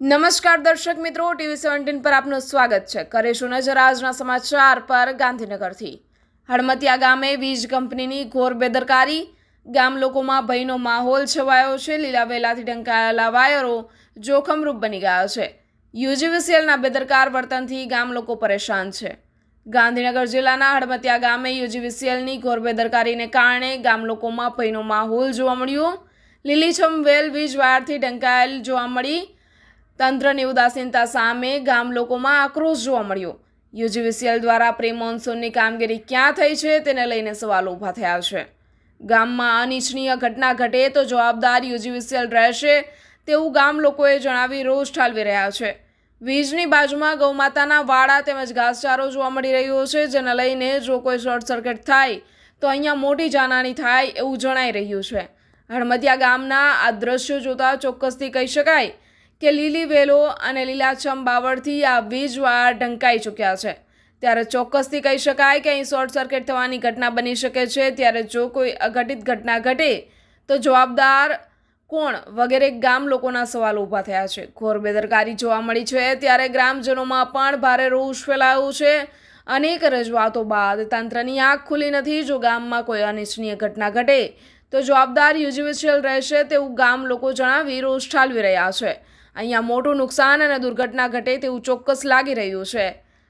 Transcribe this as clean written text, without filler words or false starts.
નમસ્કાર દર્શક મિત્રો, TV17 પર આપનું સ્વાગત છે. કરીશું નજર આજના સમાચાર પર. ગાંધીનગરથી હળમતિયા ગામે વીજ કંપનીની ઘોર બેદરકારી, ગામ લોકોમાં ભયનો માહોલ છવાયો છે. લીલા વેલાથી ઢંકાયેલા વાયરો જોખમરૂપ બની ગયા છે. યુજીવીસીએલના બેદરકાર વર્તનથી ગામ લોકો પરેશાન છે. ગાંધીનગર જિલ્લાના હળમતિયા ગામે યુજીવીસીએલની ઘોર બેદરકારીને કારણે ગામ લોકોમાં ભયનો માહોલ જોવા મળ્યો. લીલીછમ વેલ વીજ વાયરથી ઢંકાયેલ જોવા મળી. તંત્રની ઉદાસીનતા સામે ગામ લોકોમાં આક્રોશ જોવા મળ્યો. યુજીવીસીએલ દ્વારા પ્રી મોન્સૂનની કામગીરી ક્યાં થઈ છે તેને લઈને સવાલો ઊભા થયા છે. ગામમાં અનિચ્છનીય ઘટના ઘટે તો જવાબદાર યુજીવીસીએલ રહેશે તેવું ગામ લોકોએ જણાવી રોષ ઠાલવી રહ્યા છે. વીજની બાજુમાં ગૌમાતાના વાડા તેમજ ઘાસચારો જોવા મળી રહ્યો છે, જેને લઈને જો કોઈ શોર્ટ સર્કિટ થાય તો અહીંયા મોટી જાનહાની થાય એવું જણાઈ રહ્યું છે. હળમતિયા ગામના આ દ્રશ્યો જોતા ચોક્કસથી કહી શકાય કે લીલી વેલો અને લીલાછમ બાવળથી આ વીજ વાયર ઢંકાઈ ચૂક્યા છે. ત્યારે ચોક્કસથી કહી શકાય કે અહીં શોર્ટ સર્કિટ થવાની ઘટના બની શકે છે. ત્યારે જો કોઈ અઘટિત ઘટના ઘટે તો જવાબદાર કોણ વગેરે ગામ લોકોના સવાલો ઊભા થયા છે. ઘોર બેદરકારી જોવા મળી છે ત્યારે ગ્રામજનોમાં પણ ભારે રોષ ફેલાયો છે. અનેક રજૂઆતો બાદ તંત્રની આંખ ખુલી નથી. જો ગામમાં કોઈ અનિચ્છનીય ઘટના ઘટે તો જવાબદાર યુજીવીસીએલ રહેશે તેવું ગામ લોકો જણાવી રોષ ઠાલવી રહ્યા છે. અહીંયા મોટું નુકસાન અને દુર્ઘટના ઘટે તેવું ચોક્કસ લાગી રહ્યું છે.